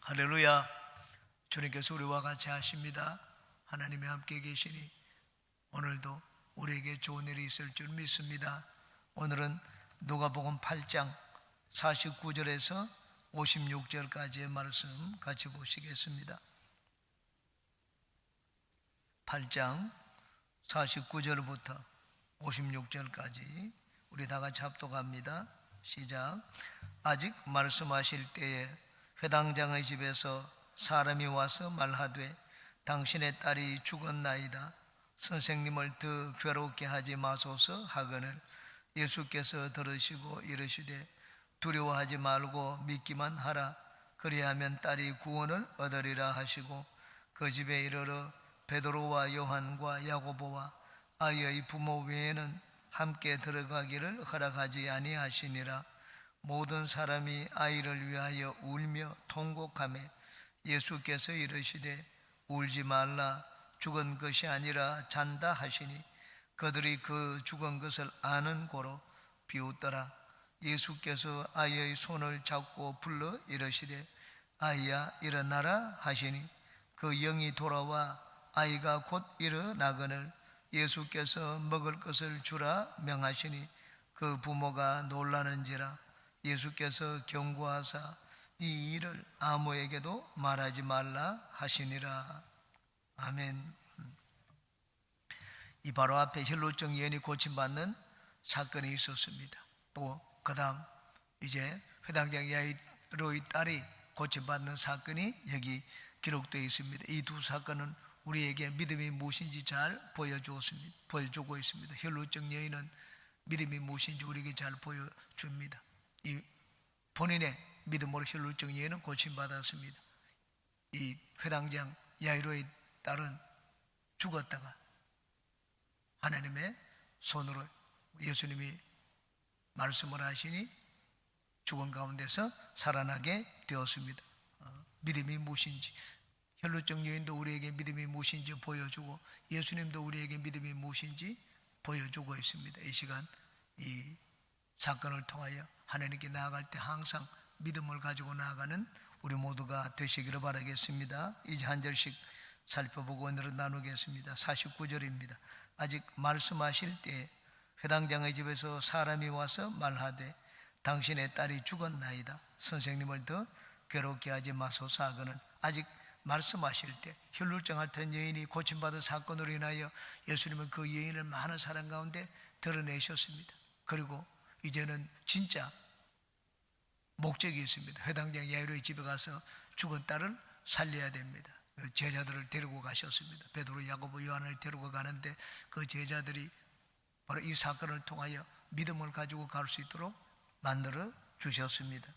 할렐루야. 주님께서 우리와 같이 하십니다. 하나님이 함께 계시니 오늘도 우리에게 좋은 일이 있을 줄 믿습니다. 오늘은 누가복음 8장 49절에서 56절까지의 말씀 같이 보시겠습니다. 8장 49절부터 56절까지 우리 다 같이 합독합니다. 시작. 아직 말씀하실 때에 회당장의 집에서 사람이 와서 말하되 당신의 딸이 죽었나이다. 선생님을 더 괴롭게 하지 마소서 하거늘 예수께서 들으시고 이르시되 두려워하지 말고 믿기만 하라. 그리하면 딸이 구원을 얻으리라 하시고 그 집에 이르러 베드로와 요한과 야고보와 아이의 부모 외에는 함께 들어가기를 허락하지 아니하시니라. 모든 사람이 아이를 위하여 울며 통곡하매 예수께서 이르시되 울지 말라. 죽은 것이 아니라 잔다 하시니 그들이 그 죽은 것을 아는 고로 비웃더라. 예수께서 아이의 손을 잡고 불러 이르시되 아이야 일어나라 하시니 그 영이 돌아와 아이가 곧 일어나거늘 예수께서 먹을 것을 주라 명하시니 그 부모가 놀라는지라. 예수께서 경고하사 이 일을 아무에게도 말하지 말라 하시니라. 아멘. 이 바로 앞에 혈루증 여인이 고침받는 사건이 있었습니다. 또 그 다음 이제 회당장 야이로의 딸이 고침받는 사건이 여기 기록되어 있습니다. 이 두 사건은 우리에게 믿음이 무엇인지 잘 보여주고 있습니다. 혈루증 여인은 믿음이 무엇인지 우리에게 잘 보여줍니다. 이 본인의 믿음으로 혈루증 여인은 고침받았습니다. 이 회당장 야이로의 딸은 죽었다가 하나님의 손으로 예수님이 말씀을 하시니 죽은 가운데서 살아나게 되었습니다. 믿음이 무엇인지, 혈루증 여인도 우리에게 믿음이 무엇인지 보여주고 예수님도 우리에게 믿음이 무엇인지 보여주고 있습니다. 이 시간 이 사건을 통하여 하나님께 나아갈 때 항상 믿음을 가지고 나아가는 우리 모두가 되시기를 바라겠습니다. 이제 한 절씩 살펴보고 오늘은 나누겠습니다. 49절입니다. 아직 말씀하실 때 회당장의 집에서 사람이 와서 말하되 당신의 딸이 죽었나이다. 선생님을 더 괴롭게 하지 마소서 하거늘 아직 말씀하실 때 혈루증 앓던 여인이 고침받은 사건으로 인하여 예수님은 그 여인을 많은 사람 가운데 드러내셨습니다. 그리고 이제는 진짜 목적이 있습니다. 회당장 야이로의 집에 가서 죽은 딸을 살려야 됩니다. 제자들을 데리고 가셨습니다. 베드로, 야고보, 요한을 데리고 가는데 그 제자들이 바로 이 사건을 통하여 믿음을 가지고 갈 수 있도록 만들어 주셨습니다.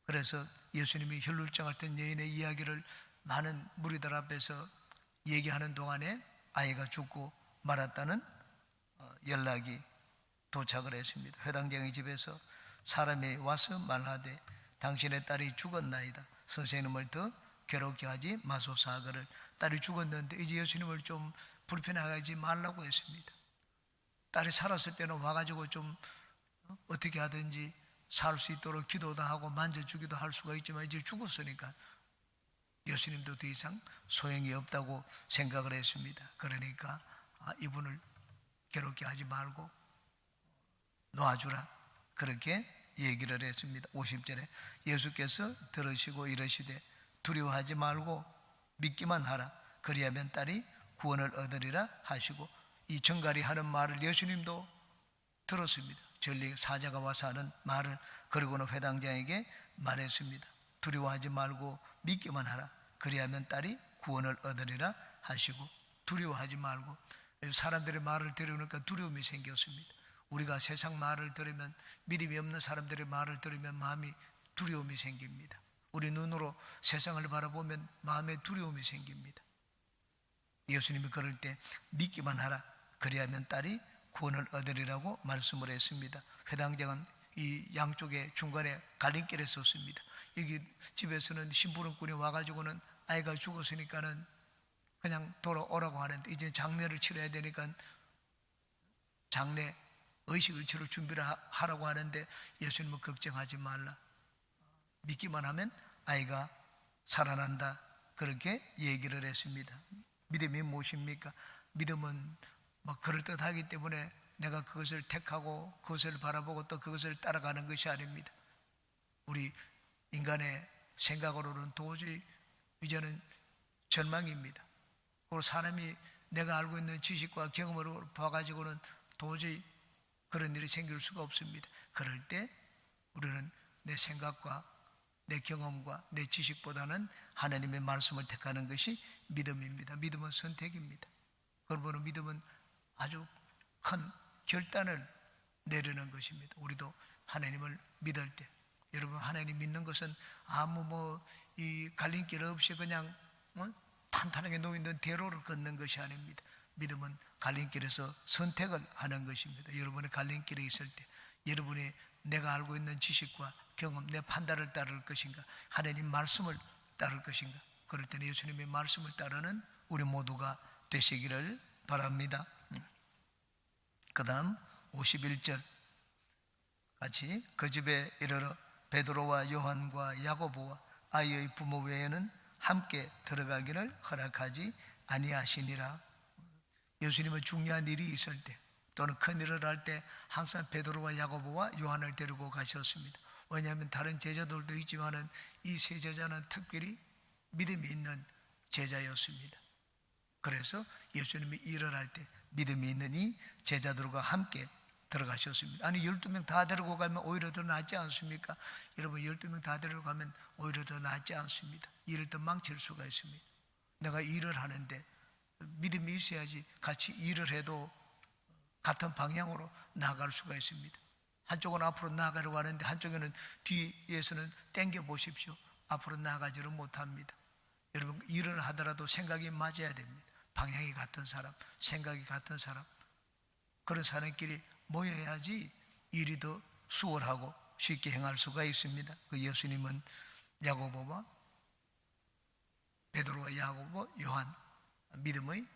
그래서 예수님이 혈루증 앓던 여인의 이야기를 많은 무리들 앞에서 얘기하는 동안에 아이가 죽고 말았다는 연락이 도착을 했습니다. 회당장의 집에서 사람이 와서 말하되 당신의 딸이 죽었나이다. 선생님을 더 괴롭게 하지 마소서 하거늘 딸이 죽었는데 이제 예수님을 좀 불편하게 말라고 했습니다. 딸이 살았을 때는 와가지고 좀 어떻게 하든지 살 수 있도록 기도도 하고 만져주기도 할 수가 있지만 이제 죽었으니까 예수님도 더 이상 소용이 없다고 생각을 했습니다. 그러니까 이분을 괴롭게 하지 말고 놓아주라 그렇게 얘기를 했습니다. 50절에 예수께서 들으시고 이르시되 두려워하지 말고 믿기만 하라. 그리하면 딸이 구원을 얻으리라 하시고 이 정갈이 하는 말을 예수님도 들었습니다. 전리 사자가 와서 하는 말을 그리고는 회당장에게 말했습니다. 두려워하지 말고 믿기만 하라. 그리하면 딸이 구원을 얻으리라 하시고 두려워하지 말고 사람들의 말을 들으니까 두려움이 생겼습니다. 우리가 세상 말을 들으면 믿음이 없는 사람들의 말을 들으면 마음이 두려움이 생깁니다. 우리 눈으로 세상을 바라보면 마음에 두려움이 생깁니다. 예수님이 그럴 때 믿기만 하라. 그리하면 딸이 구원을 얻으리라고 말씀을 했습니다. 회당장은 이 양쪽에 중간에 갈림길에 섰습니다. 여기 집에서는 심부름꾼이 와가지고는 아이가 죽었으니까는 그냥 돌아오라고 하는데 이제 장례를 치러야 되니까 장례 의식을 치를 준비를 하라고 하는데 예수님은 걱정하지 말라. 믿기만 하면 아이가 살아난다. 그렇게 얘기를 했습니다. 믿음이 무엇입니까? 믿음은 그럴듯하기 때문에 내가 그것을 택하고 그것을 바라보고 또 그것을 따라가는 것이 아닙니다. 우리 인간의 생각으로는 도저히 이제는 절망입니다. 그리고 사람이 내가 알고 있는 지식과 경험으로 봐가지고는 도저히 그런 일이 생길 수가 없습니다. 그럴 때 우리는 내 생각과 내 경험과 내 지식보다는 하나님의 말씀을 택하는 것이 믿음입니다. 믿음은 선택입니다. 그러므로 믿음은 아주 큰 결단을 내리는 것입니다. 우리도 하나님을 믿을 때, 여러분, 하나님 믿는 것은 아무 이 갈림길 없이 그냥 탄탄하게 놓여있는 대로를 걷는 것이 아닙니다. 믿음은 갈림길에서 선택을 하는 것입니다. 여러분의 갈림길에 있을 때 여러분이 내가 알고 있는 지식과 경험, 내 판단을 따를 것인가, 하나님 말씀을 따를 것인가. 그럴 때는 예수님의 말씀을 따르는 우리 모두가 되시기를 바랍니다. 그 다음 51절 같이, 그 집에 이르러 베드로와 요한과 야고보와 아이의 부모 외에는 함께 들어가기를 허락하지 아니하시니라. 예수님은 중요한 일이 있을 때 또는 큰 일을 할 때 항상 베드로와 야고보와 요한을 데리고 가셨습니다. 왜냐하면 다른 제자들도 있지만은 이 세 제자는 특별히 믿음이 있는 제자였습니다. 그래서 예수님이 일을 할 때 믿음이 있는 이 제자들과 함께 들어가셨습니다. 아니 12명 다 데리고 가면 오히려 더 낫지 않습니까? 여러분, 12명 다 데리고 가면 오히려 더 낫지 않습니다. 일을 더 망칠 수가 있습니다. 내가 일을 하는데 믿음이 있어야지 같이 일을 해도 같은 방향으로 나아갈 수가 있습니다. 한쪽은 앞으로 나아가려고 하는데 한쪽에는 뒤에서는 당겨 보십시오. 앞으로 나아가지를 못합니다. 여러분, 일을 하더라도 생각이 맞아야 됩니다. 방향이 같은 사람, 생각이 같은 사람, 그런 사람끼리 모여야지 일이 더 수월하고 쉽게 행할 수가 있습니다. 그 예수님은 야고보와 베드로와 야고보, 요한, 믿음의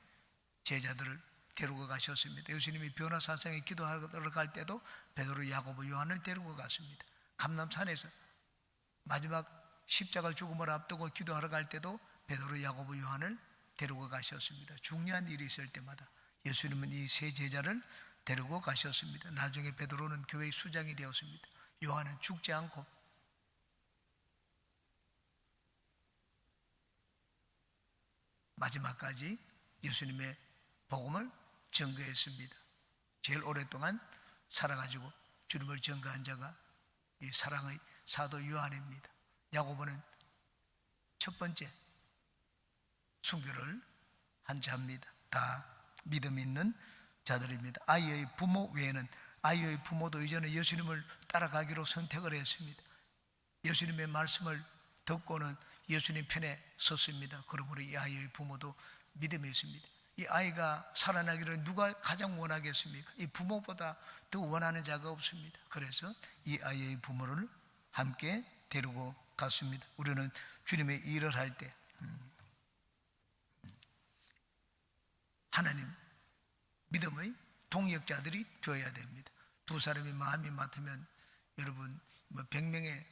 제자들을 데리고 가셨습니다. 예수님이 변화산상에 기도하러 갈 때도 베드로, 야고보, 요한을 데리고 갔습니다. 감람산에서 마지막 십자가 죽음을 앞두고 기도하러 갈 때도 베드로, 야고보, 요한을 데리고 가셨습니다. 중요한 일이 있을 때마다 예수님은 이 세 제자를 데리고 가셨습니다. 나중에 베드로는 교회의 수장이 되었습니다. 요한은 죽지 않고 마지막까지 예수님의 복음을 증거했습니다. 제일 오랫동안 살아가지고 주님을 증거한 자가 이 사랑의 사도 요한입니다. 야고보는 첫 번째 순교를 한 자입니다. 다 믿음 있는 자들입니다. 아이의 부모 외에는, 아이의 부모도 이제는 예수님을 따라가기로 선택을 했습니다. 예수님의 말씀을 듣고는 예수님 편에 섰습니다. 그러므로 이 아이의 부모도 믿음이 있습니다. 이 아이가 살아나기를 누가 가장 원하겠습니까? 이 부모보다 더 원하는 자가 없습니다. 그래서 이 아이의 부모를 함께 데리고 갔습니다. 우리는 주님의 일을 할 때 하나님 믿음의 동역자들이 되어야 됩니다. 두 사람이 마음이 맞으면 여러분 100명의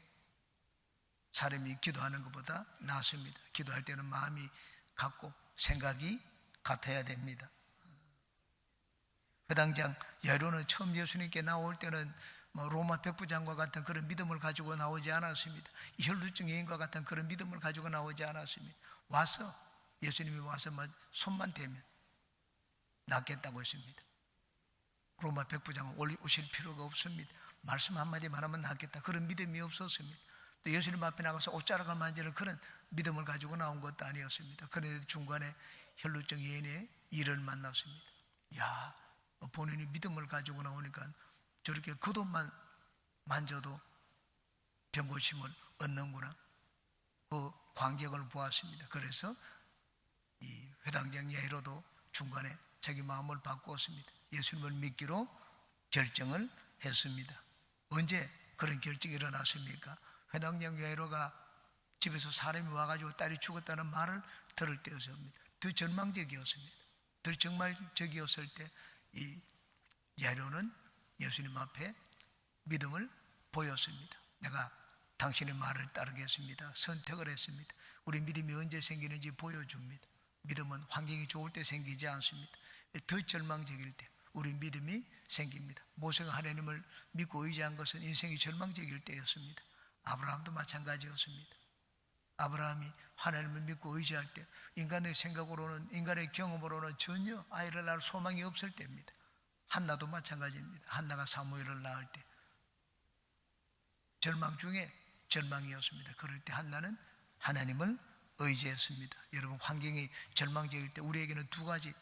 사람이 기도하는 것보다 낫습니다. 기도할 때는 마음이 같고 생각이 같아야 됩니다. 회당장 야이로는 처음 예수님께 나올 때는 로마 백부장과 같은 그런 믿음을 가지고 나오지 않았습니다. 혈루증 여인과 같은 그런 믿음을 가지고 나오지 않았습니다. 와서 예수님이 와서 손만 대면 낫겠다고 했습니다. 로마 백부장은 오실 필요가 없습니다. 말씀 한마디만 하면 낫겠다, 그런 믿음이 없었습니다. 또 예수님 앞에 나가서 옷자락을 만지는 그런 믿음을 가지고 나온 것도 아니었습니다. 그런데 중간에 혈루증 여인의 일을 만났습니다. 야, 본인이 믿음을 가지고 나오니까 저렇게 겉옷만 만져도 병고침을 얻는구나, 그 광경을 보았습니다. 그래서 이 회당장 야이로도 중간에 자기 마음을 바꾸었습니다. 예수님을 믿기로 결정을 했습니다. 언제 그런 결정이 일어났습니까? 회당장 야이로가 집에서 사람이 와가지고 딸이 죽었다는 말을 들을 때였습니다. 더 절망적이었습니다. 더 절망적이었을 때 이 야이로는 예수님 앞에 믿음을 보였습니다. 내가 당신의 말을 따르겠습니다. 선택을 했습니다. 우리 믿음이 언제 생기는지 보여줍니다. 믿음은 환경이 좋을 때 생기지 않습니다. 더 절망적일 때 우리 믿음이 생깁니다. 모세가 하나님을 믿고 의지한 것은 인생이 절망적일 때였습니다. 아브라함도 마찬가지였습니다. 아브라함이 하나님을 믿고 의지할 때 인간의 생각으로는, 인간의 경험으로는 전혀 아이를 낳을 소망이 없을 때입니다. 한나도 마찬가지입니다. 한나가 사무엘을 낳을 때 절망 중에 절망이었습니다. 그럴 때 한나는 하나님을 의지했습니다. 여러분, 환경이 절망적일 때 우리에게는 두 가지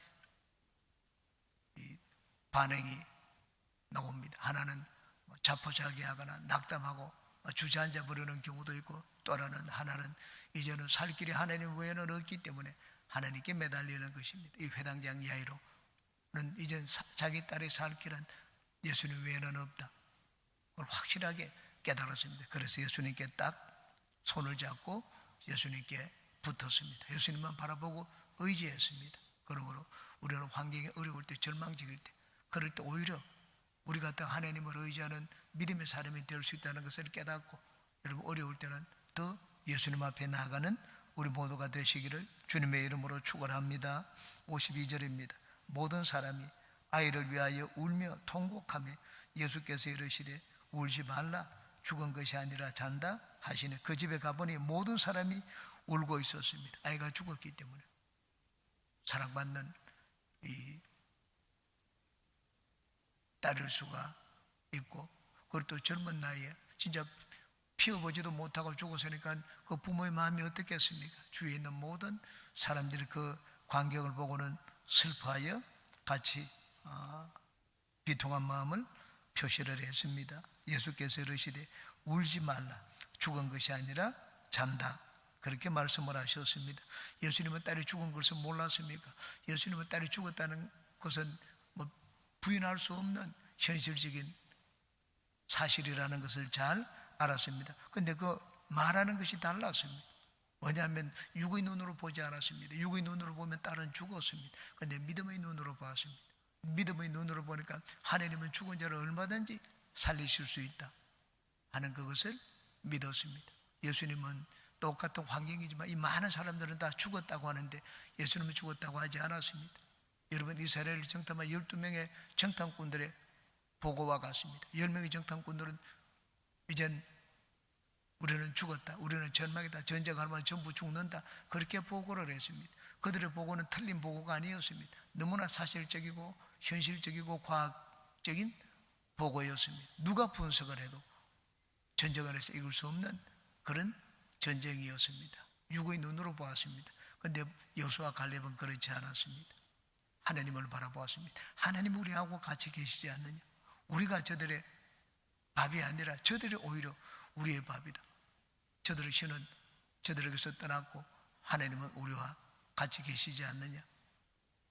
반응이 나옵니다. 하나는 자포자기하거나 낙담하고 주저앉아 버리는 경우도 있고, 또 하나는 이제는 살 길이 하나님 외에는 없기 때문에 하나님께 매달리는 것입니다. 이 회당장 야이로는 이젠 자기 딸이 살 길은 예수님 외에는 없다, 그걸 확실하게 깨달았습니다. 그래서 예수님께 딱 손을 잡고 예수님께 붙었습니다. 예수님만 바라보고 의지했습니다. 그러므로 우리는 환경이 어려울 때, 절망적일 때, 그럴 때 오히려 우리 같은 하나님을 의지하는 믿음의 사람이 될 수 있다는 것을 깨닫고, 여러분, 어려울 때는 더 예수님 앞에 나아가는 우리 모두가 되시기를 주님의 이름으로 축원합니다. 52절입니다. 모든 사람이 아이를 위하여 울며 통곡하며 예수께서 이르시되 울지 말라, 죽은 것이 아니라 잔다 하시네. 그 집에 가보니 모든 사람이 울고 있었습니다. 아이가 죽었기 때문에. 사랑받는 이 딸일 수가 있고, 그리고 또 젊은 나이에 진짜 피워보지도 못하고 죽었으니까 그 부모의 마음이 어떻겠습니까? 주위에 있는 모든 사람들이 그 광경을 보고는 슬퍼하여 같이 비통한 마음을 표시를 했습니다. 예수께서 이르시되 울지 말라, 죽은 것이 아니라 잔다, 그렇게 말씀을 하셨습니다. 예수님은 딸이 죽은 것을 몰랐습니까? 예수님은 딸이 죽었다는 것은 부인할 수 없는 현실적인 사실이라는 것을 잘 알았습니다. 그런데 그 말하는 것이 달랐습니다. 왜냐하면 육의 눈으로 보지 않았습니다. 육의 눈으로 보면 딸은 죽었습니다. 그런데 믿음의 눈으로 봤습니다. 믿음의 눈으로 보니까 하나님은 죽은 자를 얼마든지 살리실 수 있다 하는 그것을 믿었습니다. 예수님은 똑같은 환경이지만 이 많은 사람들은 다 죽었다고 하는데 예수님은 죽었다고 하지 않았습니다. 여러분, 이스라엘을 정탐한 12명의 정탐꾼들의 보고와 같습니다. 10명의 정탐꾼들은 이젠 우리는 죽었다, 우리는 절망이다, 전쟁하면 전부 죽는다, 그렇게 보고를 했습니다. 그들의 보고는 틀린 보고가 아니었습니다. 너무나 사실적이고 현실적이고 과학적인 보고였습니다. 누가 분석을 해도 전쟁을 해서 이길 수 없는 그런 전쟁이었습니다. 육의 눈으로 보았습니다. 그런데 여호수아 갈렙은 그렇지 않았습니다. 하나님을 바라보았습니다. 하나님 우리하고 같이 계시지 않느냐? 우리가 저들의 밥이 아니라 저들이 오히려 우리의 밥이다. 저들의 신은 저들에게서 떠났고 하나님은 우리와 같이 계시지 않느냐?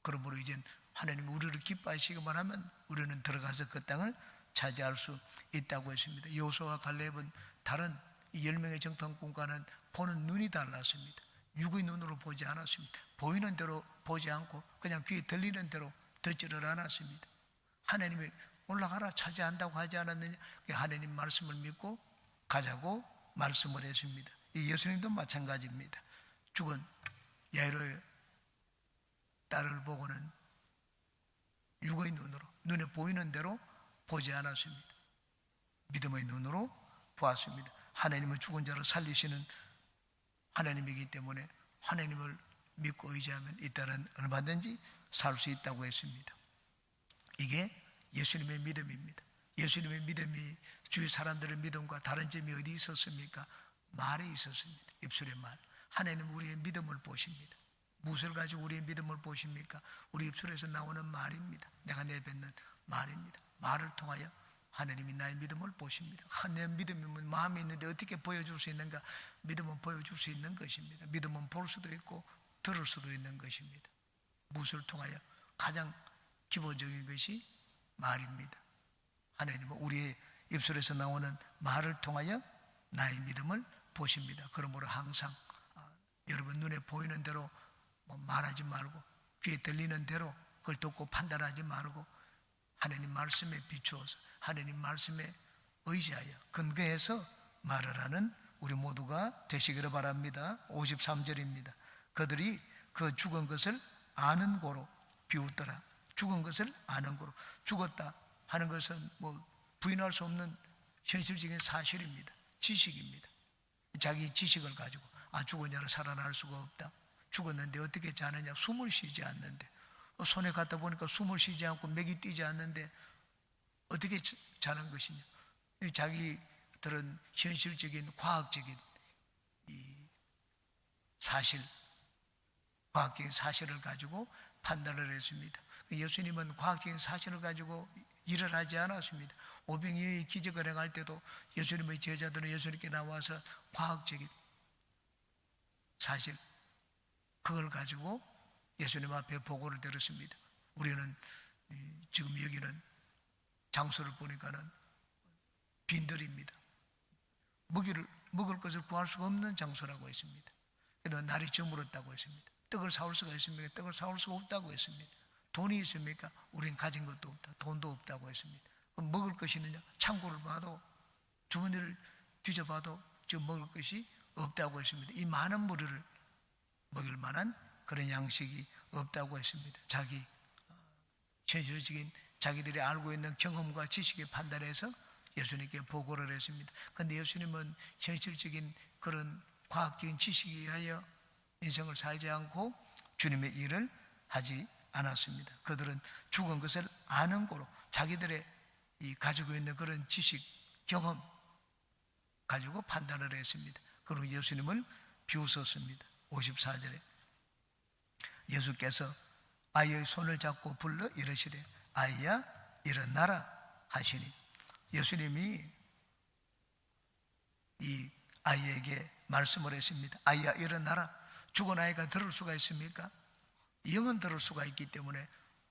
그러므로 이젠 하나님이 우리를 기뻐하시기만 하면 우리는 들어가서 그 땅을 차지할 수 있다고 했습니다. 여호수아와 갈렙은 다른 10명의 정탐꾼과는 보는 눈이 달랐습니다. 육의 눈으로 보지 않았습니다. 보이는 대로 보지 않고 그냥 귀에 들리는 대로 듣지를 않았습니다. 하나님이 올라가라 차지한다고 하지 않았느냐? 하나님 말씀을 믿고 가자고 말씀을 했습니다. 예수님도 마찬가지입니다. 죽은 야이로의 딸을 보고는 육의 눈으로, 눈에 보이는 대로 보지 않았습니다. 믿음의 눈으로 보았습니다. 하나님은 죽은 자를 살리시는 하나님이기 때문에 하나님을 믿고 의지하면 이 딸은 얼마든지 살 수 있다고 했습니다. 이게 예수님의 믿음입니다. 예수님의 믿음이 주위 사람들의 믿음과 다른 점이 어디 있었습니까? 말이 있었습니다. 입술의 말. 하나님은 우리의 믿음을 보십니다. 무엇을 가지고 우리의 믿음을 보십니까? 우리 입술에서 나오는 말입니다. 내가 내뱉는 말입니다. 말을 통하여 하나님이 나의 믿음을 보십니다. 내 믿음이면 마음이 있는데 어떻게 보여줄 수 있는가? 믿음은 보여줄 수 있는 것입니다. 믿음은 볼 수도 있고 들을 수도 있는 것입니다. 무엇을 통하여? 가장 기본적인 것이 말입니다. 하나님은 우리의 입술에서 나오는 말을 통하여 나의 믿음을 보십니다. 그러므로 항상 여러분 눈에 보이는 대로 말하지 말고 귀에 들리는 대로 그걸 듣고 판단하지 말고 하나님 말씀에 비추어서 하나님 말씀에 의지하여 근거해서 말을 하는 우리 모두가 되시기를 바랍니다. 53절입니다. 그들이 그 죽은 것을 아는 고로 비웃더라. 죽은 것을 아는 고로. 죽었다 하는 것은 부인할 수 없는 현실적인 사실입니다. 지식입니다. 자기 지식을 가지고 죽었냐를 살아날 수가 없다. 죽었는데 어떻게 자느냐. 숨을 쉬지 않는데, 손에 갖다 보니까 숨을 쉬지 않고 맥이 뛰지 않는데 어떻게 자는 것이냐. 자기들은 현실적인 과학적인 과학적인 사실을 가지고 판단을 했습니다. 예수님은 과학적인 사실을 가지고 일을 하지 않았습니다. 오병이어의 기적을 행할 때도 예수님의 제자들은 예수님께 나와서 과학적인 사실, 그걸 가지고 예수님 앞에 보고를 들었습니다. 우리는 지금 여기는 장소를 보니까는 빈들입니다. 먹을 것을 구할 수가 없는 장소라고 했습니다. 그래도 날이 저물었다고 했습니다. 떡을 사올 수가 있습니까? 떡을 사올 수가 없다고 했습니다. 돈이 있습니까? 우린 가진 것도 없다. 돈도 없다고 했습니다. 그럼 먹을 것이 있느냐? 창고를 봐도, 주머니를 뒤져봐도 지금 먹을 것이 없다고 했습니다. 이 많은 무리를 먹일 만한 그런 양식이 없다고 했습니다. 현실적인 자기들이 알고 있는 경험과 지식에 판단해서 예수님께 보고를 했습니다. 그런데 예수님은 현실적인 그런 과학적인 지식에 의하여 인생을 살지 않고 주님의 일을 하지 않았습니다. 그들은 죽은 것을 아는 고로 자기들의 가지고 있는 그런 지식, 경험 가지고 판단을 했습니다. 그리고 예수님을 비웃었습니다. 54절에 예수께서 아이의 손을 잡고 불러 이르시되 아이야 일어나라 하시니, 예수님이 이 아이에게 말씀을 했습니다. 아이야 일어나라. 죽은 아이가 들을 수가 있습니까? 영은 들을 수가 있기 때문에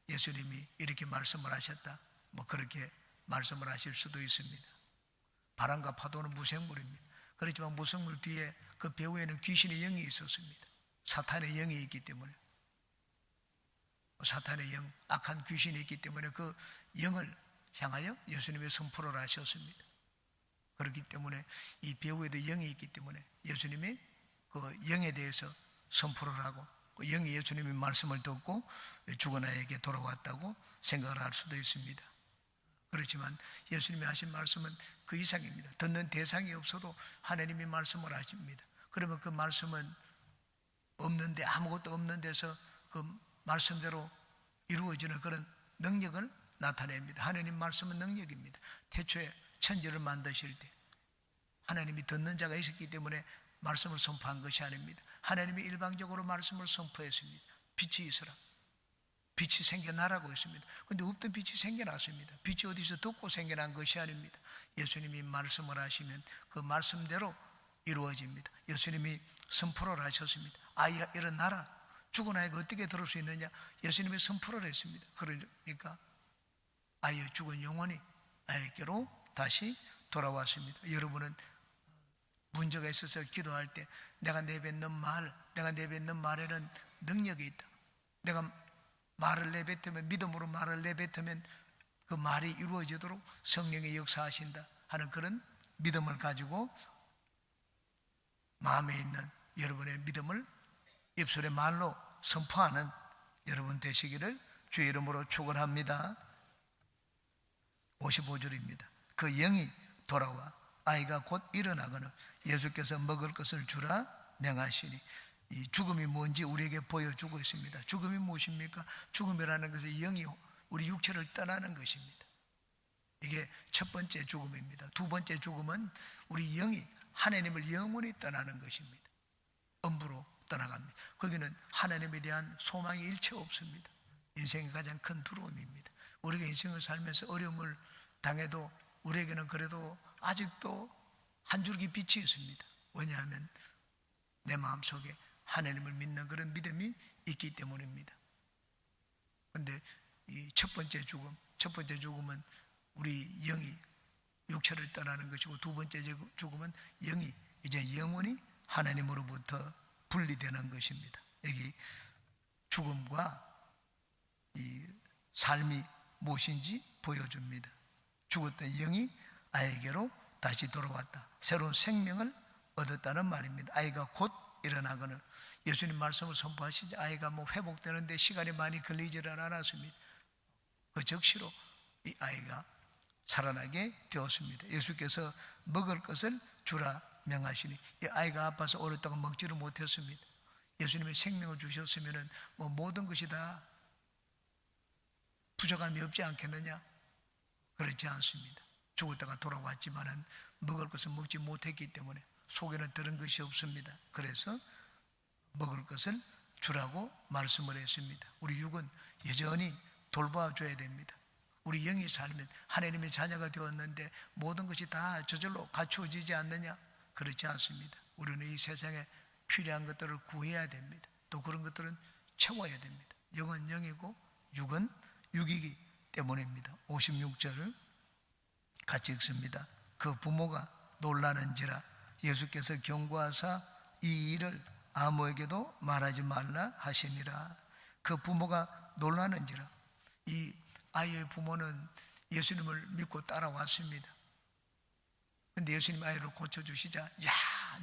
예수님이 이렇게 말씀을 하셨다, 그렇게 말씀을 하실 수도 있습니다. 바람과 파도는 무생물입니다. 그렇지만 무생물 뒤에 그 배후에는 귀신의 영이 있었습니다. 사탄의 영이 있기 때문에, 사탄의 영, 악한 귀신이 있기 때문에 그 영을 향하여 예수님의 선포를 하셨습니다. 그렇기 때문에 이 배후에도 영이 있기 때문에 예수님이 그 영에 대해서 선포를 하고, 그 영이 예수님의 말씀을 듣고 죽은 아이에게 돌아왔다고 생각을 할 수도 있습니다. 그렇지만 예수님이 하신 말씀은 그 이상입니다. 듣는 대상이 없어도 하나님이 말씀을 하십니다. 그러면 그 말씀은 없는데, 아무것도 없는 데서 그 말씀대로 이루어지는 그런 능력을 나타냅니다. 하나님 말씀은 능력입니다. 태초에 천지를 만드실 때 하나님이 듣는 자가 있었기 때문에 말씀을 선포한 것이 아닙니다. 하나님이 일방적으로 말씀을 선포했습니다. 빛이 있으라, 빛이 생겨나라고 했습니다. 그런데 없던 빛이 생겨났습니다. 빛이 어디서 듣고 생겨난 것이 아닙니다. 예수님이 말씀을 하시면 그 말씀대로 이루어집니다. 예수님이 선포를 하셨습니다. 아이야 일어나라. 죽은 아이가 어떻게 들을 수 있느냐? 예수님이 선포를 했습니다. 그러니까 아이의 죽은 영혼이 아이에게로 다시 돌아왔습니다. 여러분은 문제가 있어서 기도할 때 내가 내뱉는 말에는 능력이 있다. 내가 말을 내뱉으면, 믿음으로 말을 내뱉으면 그 말이 이루어지도록 성령의 역사하신다 하는 그런 믿음을 가지고 마음에 있는 여러분의 믿음을 입술의 말로 선포하는 여러분 되시기를 주의 이름으로 축원합니다. 55절입니다. 그 영이 돌아와 아이가 곧 일어나거늘 예수께서 먹을 것을 주라 명하시니, 이 죽음이 뭔지 우리에게 보여주고 있습니다. 죽음이 무엇입니까? 죽음이라는 것은 영이 우리 육체를 떠나는 것입니다. 이게 첫 번째 죽음입니다. 두 번째 죽음은 우리 영이 하나님을 영원히 떠나는 것입니다. 음부로 떠나갑니다. 거기는 하나님에 대한 소망이 일체 없습니다. 인생의 가장 큰 두려움입니다. 우리가 인생을 살면서 어려움을 당해도 우리에게는 그래도 아직도 한 줄기 빛이 있습니다. 왜냐하면 내 마음속에 하나님을 믿는 그런 믿음이 있기 때문입니다. 그런데 이 첫 번째 죽음은 우리 영이 육체를 떠나는 것이고, 두 번째 죽음은 영이 이제 영원히 하나님으로부터 분리되는 것입니다. 여기 죽음과 이 삶이 무엇인지 보여줍니다. 죽었던 영이 아이에게로 다시 돌아왔다. 새로운 생명을 얻었다는 말입니다. 아이가 곧 일어나거늘. 예수님 말씀을 선포하시지 아이가 회복되는데 시간이 많이 걸리지를 않았습니다. 그 즉시로 이 아이가 살아나게 되었습니다. 예수께서 먹을 것을 주라 명하시니 이 아이가 아파서 오랫동안 먹지를 못했습니다. 예수님이 생명을 주셨으면 모든 것이 다 부족함이 없지 않겠느냐? 그렇지 않습니다. 죽었다가 돌아왔지만은 먹을 것을 먹지 못했기 때문에 속에는 들은 것이 없습니다. 그래서 먹을 것을 주라고 말씀을 했습니다. 우리 육은 여전히 돌봐줘야 됩니다. 우리 영이 살면 하나님의 자녀가 되었는데 모든 것이 다 저절로 갖추어지지 않느냐? 그렇지 않습니다. 우리는 이 세상에 필요한 것들을 구해야 됩니다. 또 그런 것들은 채워야 됩니다. 영은 영이고 육은 육이기 때문입니다. 56절을 같이 읽습니다. 그 부모가 놀라는지라 예수께서 경고하사 이 일을 아무에게도 말하지 말라 하시니라. 그 부모가 놀라는지라. 이 아이의 부모는 예수님을 믿고 따라왔습니다. 근데 예수님 아이를 고쳐주시자 야,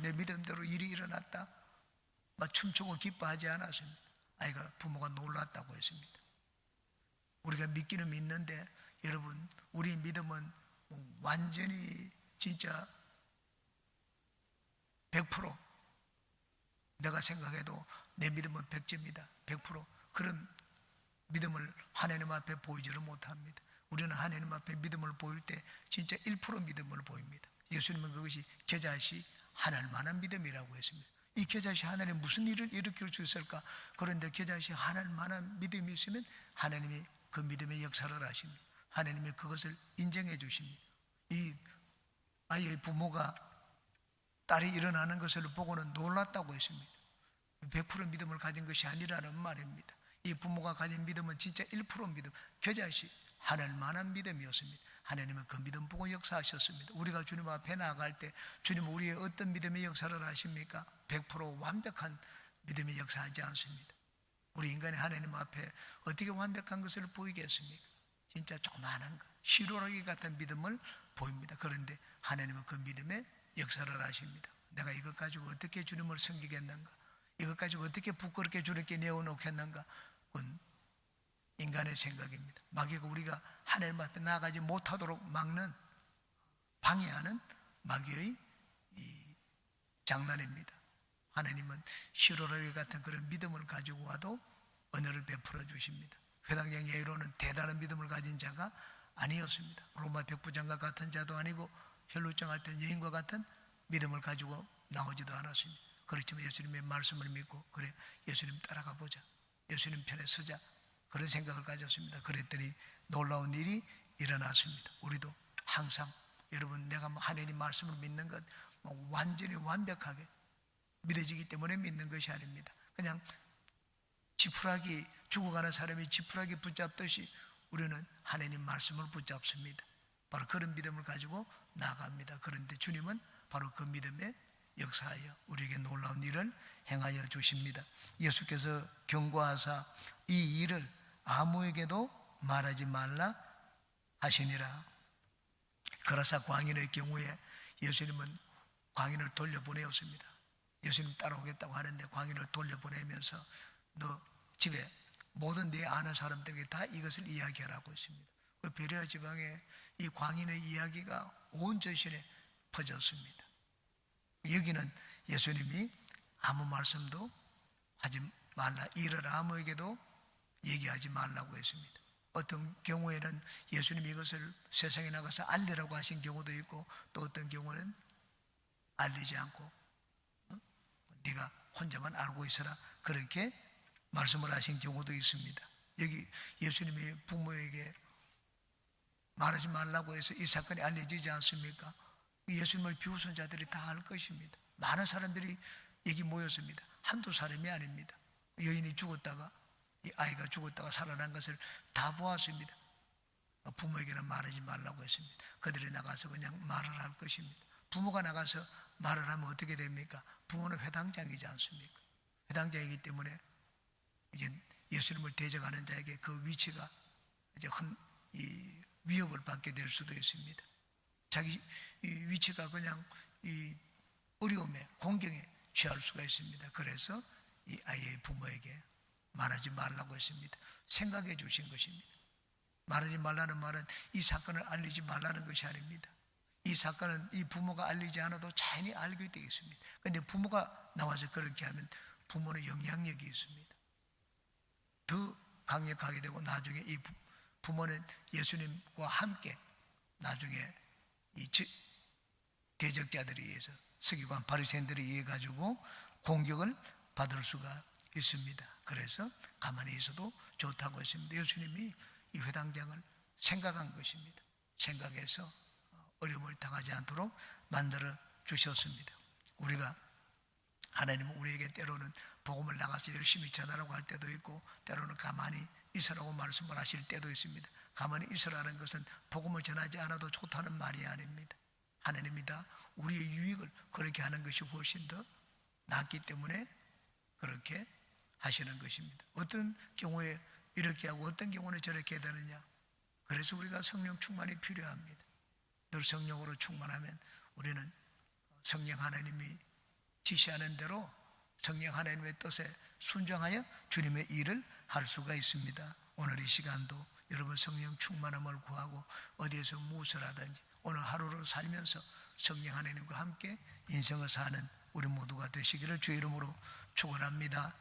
내 믿음대로 일이 일어났다 막 춤추고 기뻐하지 않았습니다. 아이가 부모가 놀랐다고 했습니다. 우리가 믿기는 믿는데 여러분 우리 믿음은 완전히 진짜 100% 내가 생각해도 내 믿음은 100점이다 100% 그런 믿음을 하나님 앞에 보이지를 못합니다. 우리는 하나님 앞에 믿음을 보일 때 진짜 1% 믿음을 보입니다. 예수님은 그것이 겨자씨 하늘 만한 믿음이라고 했습니다. 이 겨자씨 하나님 무슨 일을 일으킬 수 있을까? 그런데 겨자씨 하늘 만한 믿음이 있으면 하나님이 그 믿음의 역사를 하십니다. 하나님이 그것을 인정해 주십니다. 이 아이의 부모가 딸이 일어나는 것을 보고는 놀랐다고 했습니다. 100% 믿음을 가진 것이 아니라는 말입니다. 이 부모가 가진 믿음은 진짜 1% 믿음, 겨자씨 하늘만한 믿음이었습니다. 하나님은 그 믿음 보고 역사하셨습니다. 우리가 주님 앞에 나아갈 때 주님은 우리의 어떤 믿음의 역사를 하십니까? 100% 완벽한 믿음의 역사하지 않습니다. 우리 인간이 하나님 앞에 어떻게 완벽한 것을 보이겠습니까? 진짜 조그마한 것, 시로라기 같은 믿음을 보입니다. 그런데 하나님은 그 믿음의 역사를 하십니다. 내가 이것 가지고 어떻게 주님을 섬기겠는가? 이것 가지고 어떻게 부끄럽게 주님께 내어놓겠는가? 그건 인간의 생각입니다. 마귀가 우리가 하나님 앞에 나아가지 못하도록 막는, 방해하는 마귀의 이 장난입니다. 하나님은 시로라기 같은 그런 믿음을 가지고 와도 은혜를 베풀어 주십니다. 회당장 야이로는 대단한 믿음을 가진 자가 아니었습니다. 로마 백부장과 같은 자도 아니고 혈루증 앓던 여인과 같은 믿음을 가지고 나오지도 않았습니다. 그렇지만 예수님의 말씀을 믿고 그래 예수님 따라가 보자, 예수님 편에 서자, 그런 생각을 가졌습니다. 그랬더니 놀라운 일이 일어났습니다. 우리도 항상 여러분 내가 하나님 말씀을 믿는 것 완전히 완벽하게 믿어지기 때문에 믿는 것이 아닙니다. 그냥 지푸라기, 죽어가는 사람이 지푸라기 붙잡듯이 우리는 하나님 말씀을 붙잡습니다. 바로 그런 믿음을 가지고 나아갑니다. 그런데 주님은 바로 그 믿음에 역사하여 우리에게 놀라운 일을 행하여 주십니다. 예수께서 경고하사 이 일을 아무에게도 말하지 말라 하시니라. 그라사 광인의 경우에 예수님은 광인을 돌려보내었습니다. 예수님 따라오겠다고 하는데 광인을 돌려보내면서 너 집에 모든 내 아는 사람들에게 다 이것을 이야기하라고 했습니다. 그 베레아 지방에 이 광인의 이야기가 온 저신에 퍼졌습니다. 여기는 예수님이 아무 말씀도 하지 말라, 이를 아무에게도 얘기하지 말라고 했습니다. 어떤 경우에는 예수님이 이것을 세상에 나가서 알리라고 하신 경우도 있고 또 어떤 경우는 알리지 않고 네가 혼자만 알고 있어라 그렇게 말씀을 하신 경우도 있습니다. 여기 예수님이 부모에게 말하지 말라고 해서 이 사건이 알려지지 않습니까? 예수님을 비웃은 자들이 다 알 것입니다. 많은 사람들이 여기 모였습니다. 한두 사람이 아닙니다. 여인이 죽었다가 이 아이가 죽었다가 살아난 것을 다 보았습니다. 부모에게는 말하지 말라고 했습니다. 그들이 나가서 그냥 말을 할 것입니다. 부모가 나가서 말을 하면 어떻게 됩니까? 부모는 회당장이지 않습니까? 회당장이기 때문에 이제 예수님을 대적하는 자에게 그 위치가 이제 이 위협을 받게 될 수도 있습니다. 자기 이 위치가 그냥 이 어려움에 공경에 취할 수가 있습니다. 그래서 이 아이의 부모에게 말하지 말라고 했습니다. 생각해 주신 것입니다. 말하지 말라는 말은 이 사건을 알리지 말라는 것이 아닙니다. 이 사건은 이 부모가 알리지 않아도 자연히 알게 되어 있습니다. 그런데 부모가 나와서 그렇게 하면 부모는 영향력이 있습니다. 더 강력하게 되고 나중에 이 부모는 예수님과 함께 나중에 이 대적자들에 의해서 서기관 바리새인들에 의해 가지고 공격을 받을 수가 있습니다. 그래서 가만히 있어도 좋다고 했습니다. 예수님이 이 회당장을 생각한 것입니다. 생각해서 어려움을 당하지 않도록 만들어 주셨습니다. 우리가 하나님은 우리에게 때로는 복음을 나가서 열심히 전하라고 할 때도 있고 때로는 가만히 있으라고 말씀을 하실 때도 있습니다. 가만히 있으라는 것은 복음을 전하지 않아도 좋다는 말이 아닙니다. 하나님이 다 우리의 유익을 그렇게 하는 것이 훨씬 더 낫기 때문에 그렇게 하시는 것입니다. 어떤 경우에 이렇게 하고 어떤 경우는 저렇게 되느냐. 그래서 우리가 성령 충만이 필요합니다. 늘 성령으로 충만하면 우리는 성령 하나님이 지시하는 대로 성령 하나님의 뜻에 순종하여 주님의 일을 할 수가 있습니다. 오늘 이 시간도 여러분 성령 충만함을 구하고 어디에서 무엇을 하든지 오늘 하루를 살면서 성령 하나님과 함께 인생을 사는 우리 모두가 되시기를 주의 이름으로 축원합니다.